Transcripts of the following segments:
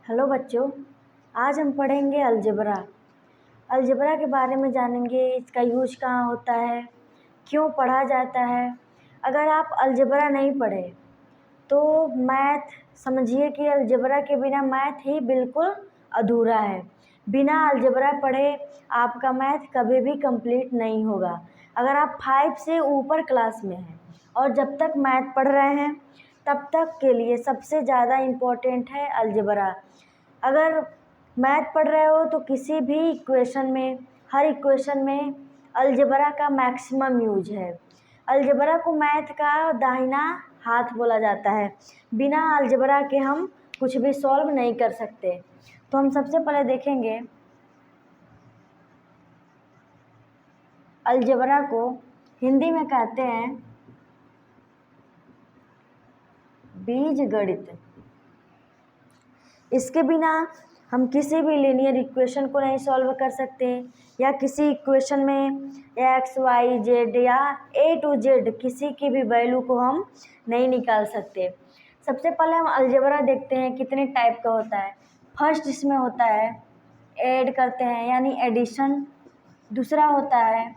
Hello बच्चों, आज हम पढ़ेंगे अलजेब्रा। अलजेब्रा के बारे में जानेंगे, इसका यूज कहाँ होता है, क्यों पढ़ा जाता है। अगर आप अलजेब्रा नहीं पढ़े तो मैथ समझिए कि अलजेब्रा के बिना मैथ ही बिल्कुल अधूरा है। बिना अलजेब्रा पढ़े आपका मैथ कभी भी कंप्लीट नहीं होगा। अगर आप 5 से ऊपर क्लास में हैं और जब तक मैथ पढ़ रहे हैं तब तक के लिए सबसे ज़्यादा इम्पोर्टेंट है अलजेब्रा। अगर मैथ पढ़ रहे हो तो किसी भी इक्वेशन में, हर इक्वेशन में अलजेब्रा का मैक्सिमम यूज है। अलजेब्रा को मैथ का दाहिना हाथ बोला जाता है। बिना अलजेब्रा के हम कुछ भी सॉल्व नहीं कर सकते। तो हम सबसे पहले देखेंगे अलजेब्रा को हिंदी में कहते हैं बीजगणित। इसके बिना हम किसी भी लीनियर इक्वेशन को नहीं सॉल्व कर सकते, या किसी इक्वेशन में एक्स वाई जेड या ए टू जेड किसी की भी वैल्यू को हम नहीं निकाल सकते। सबसे पहले हम अलजेब्रा देखते हैं कितने टाइप का होता है। फर्स्ट इसमें होता है ऐड करते हैं यानी एडिशन, दूसरा होता है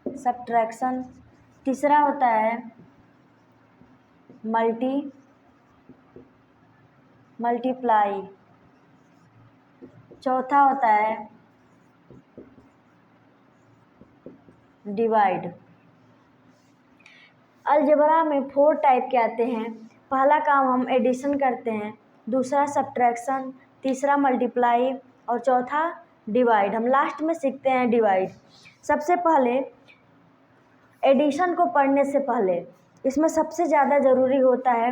सब्ट्रैक्शन, तीसरा होता है मल्टीप्लाई, चौथा होता है डिवाइड। अलजेब्रा में 4 टाइप के आते हैं। पहला काम हम एडिशन करते हैं, दूसरा सब्ट्रैक्शन, तीसरा मल्टीप्लाई और चौथा डिवाइड। हम लास्ट में सीखते हैं डिवाइड। सबसे पहले एडिशन को पढ़ने से पहले इसमें सबसे ज़्यादा ज़रूरी होता है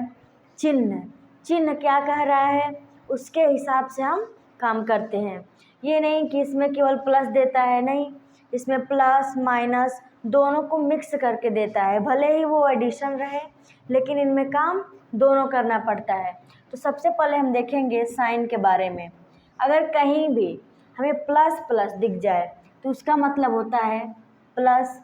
चिन्ह। चिन्ह क्या कह रहा है उसके हिसाब से हम काम करते हैं। ये नहीं कि इसमें केवल प्लस देता है, नहीं, इसमें प्लस माइनस दोनों को मिक्स करके देता है। भले ही वो एडिशन रहे लेकिन इनमें काम दोनों करना पड़ता है। तो सबसे पहले हम देखेंगे साइन के बारे में। अगर कहीं भी हमें प्लस प्लस दिख जाए तो उसका मतलब होता है प्लस,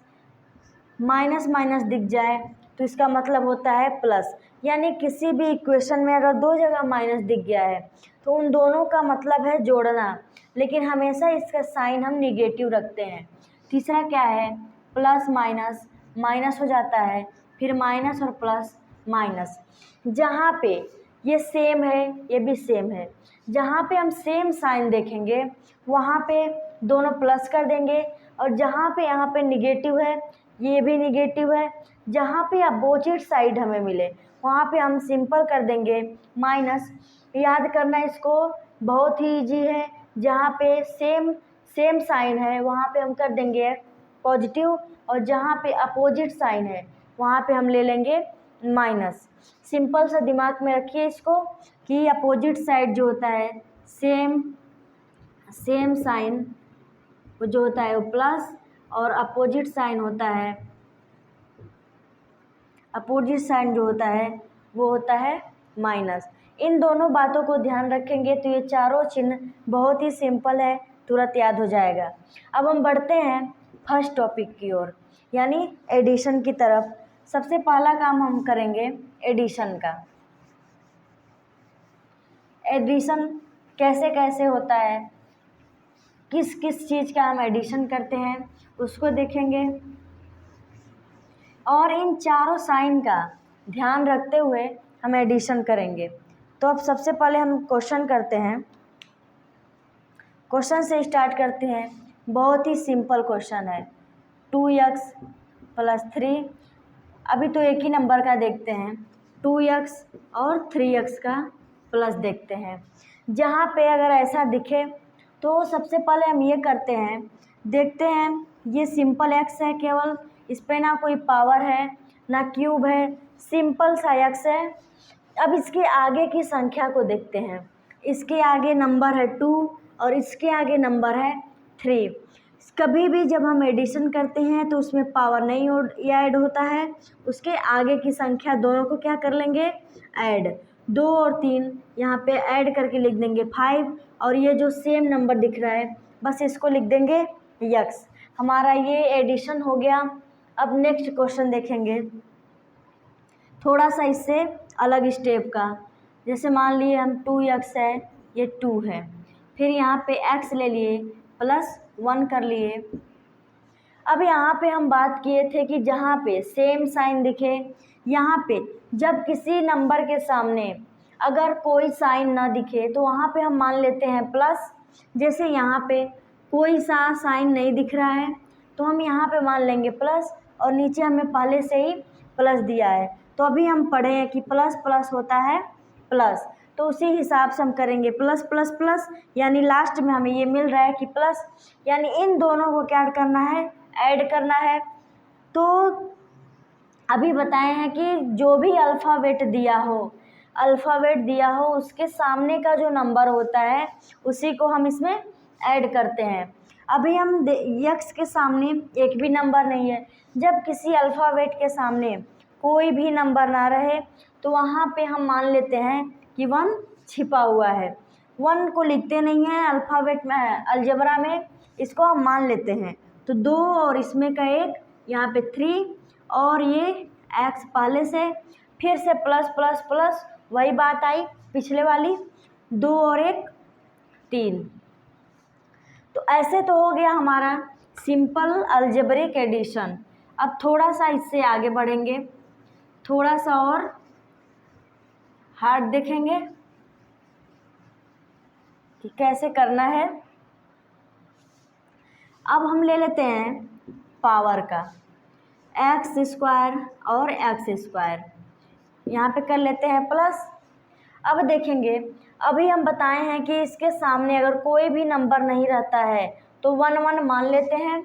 माइनस माइनस दिख जाए तो इसका मतलब होता है प्लस। यानी किसी भी इक्वेशन में अगर 2 जगह माइनस दिख गया है तो उन दोनों का मतलब है जोड़ना, लेकिन हमेशा इसका साइन हम निगेटिव रखते हैं। तीसरा क्या है प्लस माइनस, माइनस हो जाता है, फिर माइनस और प्लस माइनस। जहाँ पे ये सेम है ये भी सेम है, जहाँ पे हम सेम साइन देखेंगे वहाँ पे दोनों प्लस कर देंगे, और जहाँ पे यहाँ पे निगेटिव है ये भी निगेटिव है। जहाँ पे अपोजिट साइड हमें मिले वहाँ पे हम सिंपल कर देंगे माइनस। याद करना इसको बहुत ही इजी है। जहाँ पे सेम साइन है वहाँ पे हम कर देंगे पॉजिटिव, और जहाँ पे अपोजिट साइन है वहाँ पे हम ले लेंगे माइनस। सिंपल सा दिमाग में रखिए इसको कि अपोजिट साइड जो होता है सेम साइन वो जो होता है वो प्लस, और अपोजिट साइन जो होता है वो होता है माइनस। इन दोनों बातों को ध्यान रखेंगे तो ये चारों चिन्ह बहुत ही सिंपल है, तुरंत याद हो जाएगा। अब हम बढ़ते हैं फर्स्ट टॉपिक की ओर यानी एडिशन की तरफ। सबसे पहला काम हम करेंगे एडिशन का। एडिशन कैसे कैसे होता है, किस किस चीज़ का हम एडिशन करते हैं उसको देखेंगे, और इन चारों साइन का ध्यान रखते हुए हम एडिशन करेंगे। तो अब सबसे पहले हम क्वेश्चन करते हैं, क्वेश्चन से स्टार्ट करते हैं। बहुत ही सिंपल क्वेश्चन है 2x + 3। अभी तो एक ही नंबर का देखते हैं, 2x और 3x का प्लस देखते हैं। जहाँ पे अगर ऐसा दिखे तो सबसे पहले हम ये करते हैं, देखते हैं ये सिंपल x है, केवल इस पर ना कोई पावर है ना क्यूब है, सिंपल सा x है। अब इसके आगे की संख्या को देखते हैं। इसके आगे नंबर है 2 और इसके आगे नंबर है 3। कभी भी जब हम एडिशन करते हैं तो उसमें पावर नहीं ऐड होता है, उसके आगे की संख्या दोनों को क्या कर लेंगे ऐड। 2 और 3 यहाँ पे ऐड करके लिख देंगे 5, और ये जो सेम नंबर दिख रहा है बस इसको लिख देंगे x। हमारा ये एडिशन हो गया। अब नेक्स्ट क्वेश्चन देखेंगे। थोड़ा सा इससे अलग स्टेप का, जैसे मान लिए हम 2x है, ये 2 है, फिर यहाँ पे x ले लिए प्लस 1 कर लिए। अब यहाँ पे हम बात किए थे कि जहाँ पे सेम साइन दिखे, यहाँ पे जब किसी नंबर के सामने अगर कोई साइन ना दिखे तो वहाँ पे हम मान लेते हैं प्लस। जैसे यहाँ पे कोई सा साइन नहीं दिख रहा है तो हम यहाँ पे मान लेंगे प्लस, और नीचे हमें पहले से ही प्लस दिया है, तो अभी हम पढ़े हैं कि प्लस प्लस होता है प्लस, तो उसी हिसाब से हम करेंगे प्लस प्लस प्लस, यानी लास्ट में हमें ये मिल रहा है कि प्लस, यानी इन दोनों को क्या करना है, ऐड करना है। तो अभी बताए हैं कि जो भी अल्फ़ाबेट दिया हो उसके सामने का जो नंबर होता है उसी को हम इसमें ऐड करते हैं। अभी हम यक्स के सामने एक भी नंबर नहीं है, जब किसी अल्फ़ाबेट के सामने कोई भी नंबर ना रहे तो वहाँ पे हम मान लेते हैं कि 1 छिपा हुआ है। 1 को लिखते नहीं हैं अल्फ़ाबेट में, अलजेब्रा में, इसको हम मान लेते हैं। तो 2 और इसमें का 1, यहाँ पे 3 और ये x पहले से, फिर से प्लस प्लस प्लस, वही बात आई पिछले वाली, 2 और 1 3। तो ऐसे तो हो गया हमारा सिंपल अलजेब्रिक एडिशन। अब थोड़ा सा इससे आगे बढ़ेंगे, थोड़ा सा और हार्ड देखेंगे कि कैसे करना है। अब हम ले लेते हैं पावर का, एक्स स्क्वायर और एक्स स्क्वायर, यहाँ पे कर लेते हैं प्लस। अब देखेंगे, अभी हम बताए हैं कि इसके सामने अगर कोई भी नंबर नहीं रहता है तो 1 1 मान लेते हैं।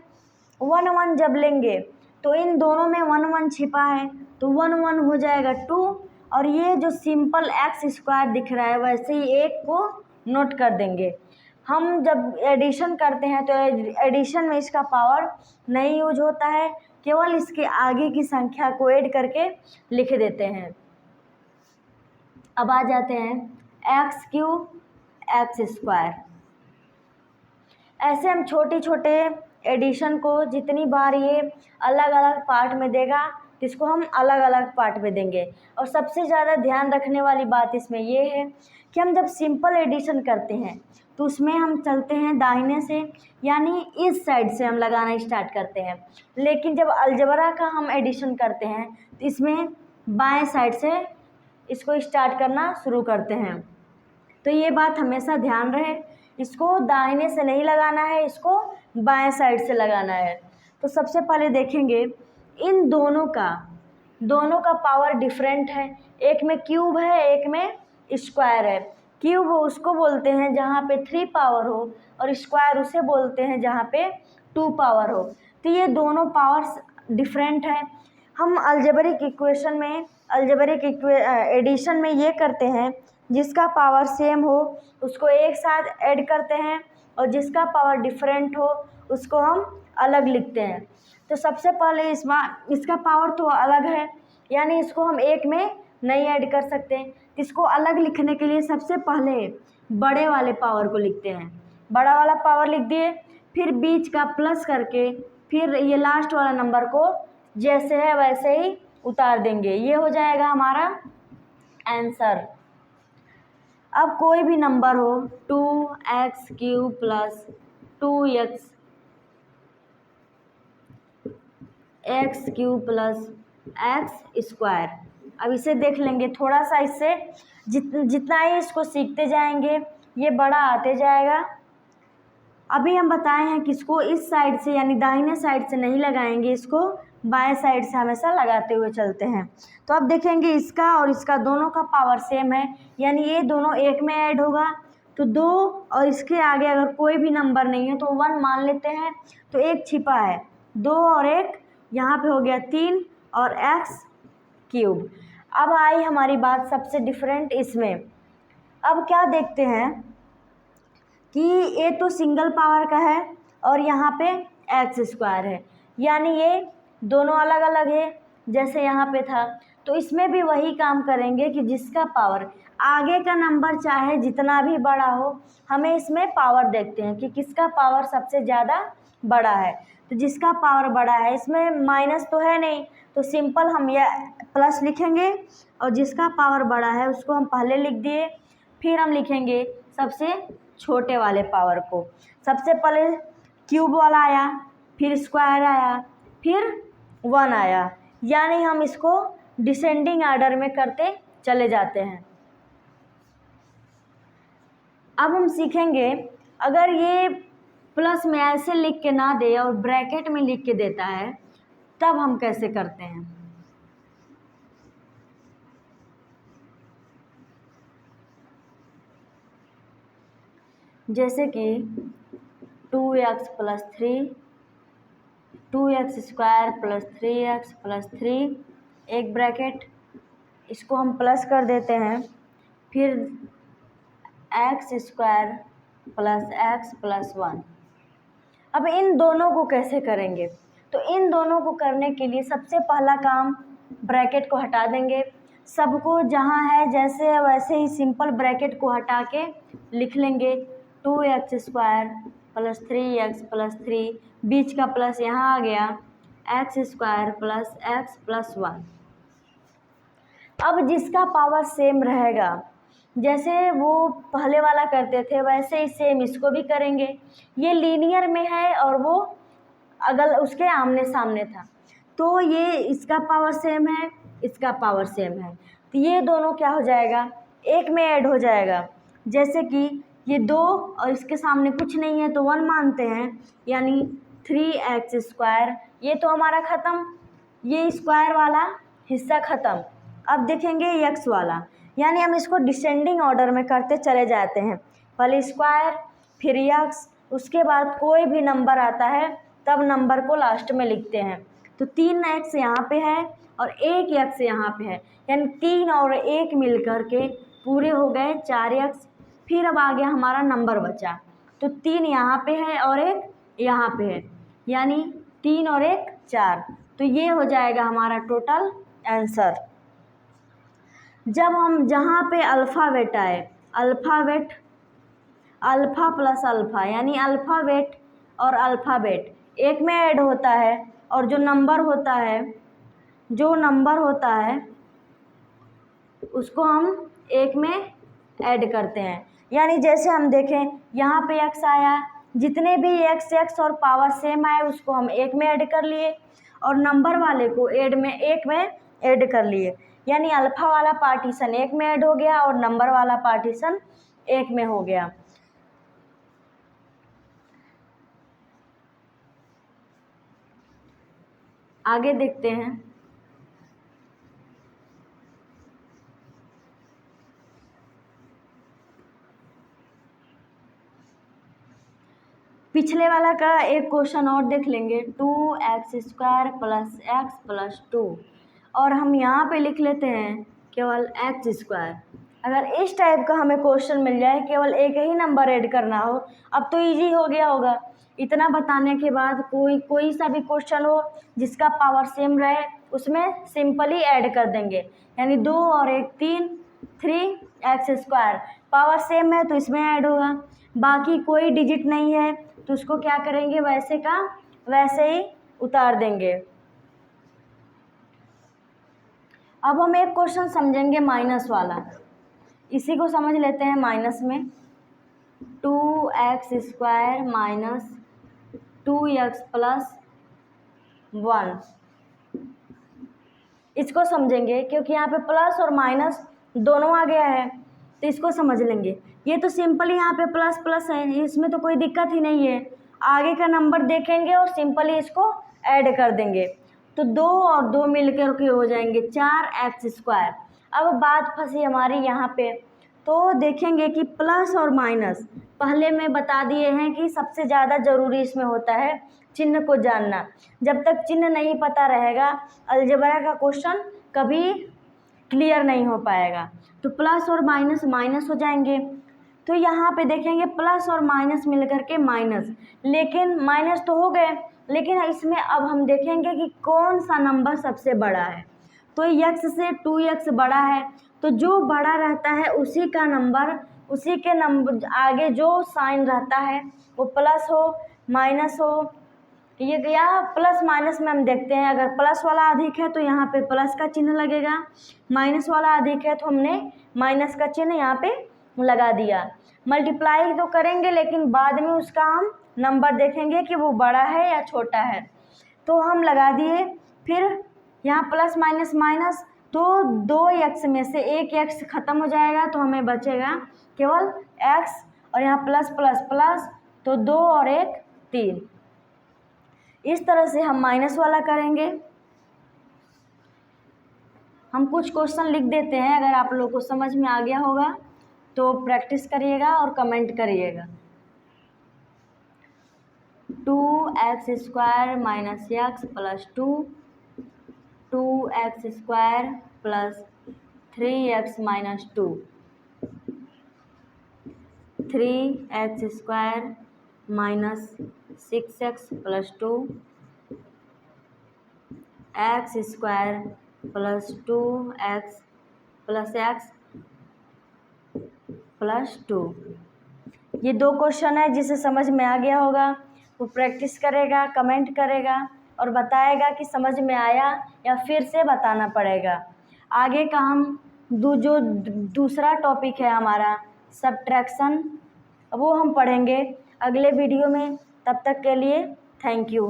1 1 जब लेंगे तो इन दोनों में 1 1 छिपा है, तो 1 1 हो जाएगा 2, और ये जो सिंपल एक्स स्क्वायर दिख रहा है वैसे ही एक को नोट कर देंगे। हम जब एडिशन करते हैं तो एडिशन में इसका पावर नहीं यूज होता है, केवल इसके आगे की संख्या को ऐड करके लिख देते हैं। अब आ जाते हैं एक्स क्यूब एक्स स्क्वायर। ऐसे हम छोटे छोटे एडिशन को जितनी बार ये अलग अलग पार्ट में देगा तो इसको हम अलग अलग पार्ट में देंगे। और सबसे ज़्यादा ध्यान रखने वाली बात इसमें ये है कि हम जब सिंपल एडिशन करते हैं तो उसमें हम चलते हैं दाहिने से, यानी इस साइड से हम लगाना स्टार्ट करते हैं, लेकिन जब अलजेब्रा का हम एडिशन करते हैं तो इसमें बाएं साइड से इसको स्टार्ट करना शुरू करते हैं। तो ये बात हमेशा ध्यान रहे, इसको दाहिने से नहीं लगाना है, इसको बाएं साइड से लगाना है। तो सबसे पहले देखेंगे इन दोनों का पावर डिफरेंट है, एक में क्यूब है एक में स्क्वायर है। क्यूब उसको बोलते हैं जहाँ पे 3 पावर हो, और स्क्वायर उसे बोलते हैं जहाँ पे 2 पावर हो। तो ये दोनों पावर्स डिफरेंट है। हम अलजेब्रिक इक्वेशन में, अलजेब्रिक एडिशन में ये करते हैं, जिसका पावर सेम हो उसको एक साथ ऐड करते हैं, और जिसका पावर डिफरेंट हो उसको हम अलग लिखते हैं। तो सबसे पहले इसका पावर तो अलग है, यानी इसको हम एक में नहीं ऐड कर सकते। इसको अलग लिखने के लिए सबसे पहले बड़े वाले पावर को लिखते हैं, बड़ा वाला पावर लिख दिए, फिर बीच का प्लस करके फिर ये लास्ट वाला नंबर को जैसे है वैसे ही उतार देंगे, ये हो जाएगा हमारा आंसर। अब कोई भी नंबर हो 2x cube plus 2x x cube plus x square. अब इसे देख लेंगे थोड़ा सा, इससे जितना ही इसको सीखते जाएंगे ये बड़ा आते जाएगा। अभी हम बताए हैं कि इसको इस साइड से यानी दाहिने साइड से नहीं लगाएंगे, इसको बाएं साइड से हमेशा लगाते हुए चलते हैं। तो अब देखेंगे इसका और इसका दोनों का पावर सेम है, यानी ये दोनों एक में ऐड होगा। तो 2 और इसके आगे अगर कोई भी नंबर नहीं है तो 1 मान लेते हैं, तो 1 छिपा है, 2 और 1 यहाँ पे हो गया 3 और एक्स क्यूब। अब आई हमारी बात सबसे डिफरेंट इसमें। अब क्या देखते हैं कि ये तो सिंगल पावर का है और यहाँ पे एक्स स्क्वायर है, यानी ये दोनों अलग अलग है जैसे यहाँ पे था। तो इसमें भी वही काम करेंगे कि जिसका पावर आगे का नंबर चाहे जितना भी बड़ा हो, हमें इसमें पावर देखते हैं कि किसका पावर सबसे ज़्यादा बड़ा है, तो जिसका पावर बड़ा है, इसमें माइनस तो है नहीं, तो सिंपल हम ये प्लस लिखेंगे और जिसका पावर बड़ा है उसको हम पहले लिख दिए। फिर हम लिखेंगे सबसे छोटे वाले पावर को। सबसे पहले क्यूब वाला आया, फिर स्क्वायर आया, फिर 1 आया, यानी हम इसको डिसेंडिंग ऑर्डर में करते चले जाते हैं। अब हम सीखेंगे अगर ये प्लस में ऐसे लिख के ना दे और ब्रैकेट में लिख के देता है तब हम कैसे करते हैं। जैसे कि 2x + 3, 2x² + 3x + 3, एक ब्रैकेट, इसको हम प्लस कर देते हैं, फिर x² + x + 1। अब इन दोनों को कैसे करेंगे, तो इन दोनों को करने के लिए सबसे पहला काम ब्रैकेट को हटा देंगे। सबको जहाँ है जैसे है वैसे ही सिंपल ब्रैकेट को हटा के लिख लेंगे 2x² + 3x + 3, बीच का प्लस यहाँ आ गया, x² + x + 1। अब जिसका पावर सेम रहेगा, जैसे वो पहले वाला करते थे वैसे ही सेम इसको भी करेंगे। ये लीनियर में है और वो अगल उसके आमने सामने था, तो ये इसका पावर सेम है, इसका पावर सेम है, तो ये दोनों क्या हो जाएगा, एक में ऐड हो जाएगा। जैसे कि ये 2 और इसके सामने कुछ नहीं है तो 1 मानते हैं, यानी 3x², ये तो हमारा ख़त्म, ये स्क्वायर वाला हिस्सा ख़त्म। अब देखेंगे x वाला, यानी हम इसको डिसेंडिंग ऑर्डर में करते चले जाते हैं, पहले स्क्वायर फिर x, उसके बाद कोई भी नंबर आता है तब नंबर को लास्ट में लिखते हैं। तो 3x यहाँ पे है और 1x यहाँ पे है, यानी 3 और 1 मिल कर के पूरे हो गए 4x। फिर अब आ गया हमारा नंबर बचा, तो 3 यहाँ पे है और 1 यहाँ पे है, यानी 3 और 1 4, तो ये हो जाएगा हमारा टोटल आंसर। जब हम जहाँ पे अल्फ़ाबेट आए, अल्फ़ाबेट अल्फ़ा प्लस अल्फ़ा, यानी अल्फ़ाबेट और अल्फ़ाबेट एक में ऐड होता है, और जो नंबर होता है उसको हम एक में ऐड करते हैं। यानी जैसे हम देखें यहाँ पे x आया, जितने भी x और पावर सेम आए उसको हम एक में ऐड कर लिए और नंबर वाले को एक में ऐड कर लिए, यानी अल्फ़ा वाला पार्टीशन एक में ऐड हो गया और नंबर वाला पार्टीशन एक में हो गया। आगे देखते हैं। पिछले वाला का एक क्वेश्चन और देख लेंगे, 2x² + x + 2, और हम यहाँ पे लिख लेते हैं केवल x²। अगर इस टाइप का हमें क्वेश्चन मिल जाए, केवल एक ही नंबर ऐड करना हो, अब तो इजी हो गया होगा। इतना बताने के बाद कोई सा भी क्वेश्चन हो जिसका पावर सेम रहे उसमें सिंपली ऐड कर देंगे, यानी 2 और 1 3, 3x², पावर सेम है तो इसमें ऐड होगा। बाकी कोई डिजिट नहीं है तो उसको क्या करेंगे, वैसे का वैसे ही उतार देंगे। अब हम एक क्वेश्चन समझेंगे माइनस वाला, इसी को समझ लेते हैं। माइनस में 2x² - 2x + 1, इसको समझेंगे क्योंकि यहाँ पे प्लस और माइनस दोनों आ गया है, तो इसको समझ लेंगे। ये तो सिंपली यहाँ पे प्लस प्लस है, इसमें तो कोई दिक्कत ही नहीं है। आगे का नंबर देखेंगे और सिंपली इसको ऐड कर देंगे, तो 2 और 2 मिलकर के हो जाएंगे 4x²। अब बात फंसी हमारी यहाँ पे, तो देखेंगे कि प्लस और माइनस पहले में बता दिए हैं कि सबसे ज़्यादा ज़रूरी इसमें होता है चिन्ह को जानना। जब तक चिन्ह नहीं पता रहेगा अलजेब्रा का क्वेश्चन कभी क्लियर नहीं हो पाएगा। तो प्लस और माइनस माइनस हो जाएंगे, तो यहाँ पे देखेंगे प्लस और माइनस मिलकर के माइनस, लेकिन माइनस तो हो गए, लेकिन इसमें अब हम देखेंगे कि कौन सा नंबर सबसे बड़ा है। तो x से 2x बड़ा है, तो जो बड़ा रहता है उसी के नंबर आगे जो साइन रहता है वो प्लस हो माइनस हो ये गया प्लस माइनस में हम देखते हैं, अगर प्लस वाला अधिक है तो यहाँ पे प्लस का चिन्ह लगेगा, माइनस वाला अधिक है तो हमने माइनस का चिन्ह यहाँ पे लगा दिया। मल्टीप्लाई तो करेंगे लेकिन बाद में उसका हम नंबर देखेंगे कि वो बड़ा है या छोटा है, तो हम लगा दिए। फिर यहाँ प्लस माइनस माइनस, तो 2x में से एक x खत्म हो जाएगा तो हमें बचेगा केवल x, और यहाँ प्लस प्लस प्लस, तो 2 और 1 3। इस तरह से हम माइनस वाला करेंगे। हम कुछ क्वेश्चन लिख देते हैं, अगर आप लोगों को समझ में आ गया होगा तो प्रैक्टिस करिएगा और कमेंट करिएगा। 2x² minus x plus 2, 2x² plus 3x minus 2, 3x² minus 6x plus 2, x² plus 2x plus x plus 2। ये 2 क्वेश्चन है, जिसे समझ में आ गया होगा वो प्रैक्टिस करेगा, कमेंट करेगा और बताएगा कि समझ में आया या फिर से बताना पड़ेगा। आगे का हम जो दूसरा टॉपिक है हमारा सब्ट्रैक्शन, वो हम पढ़ेंगे अगले वीडियो में। तब तक के लिए थैंक यू।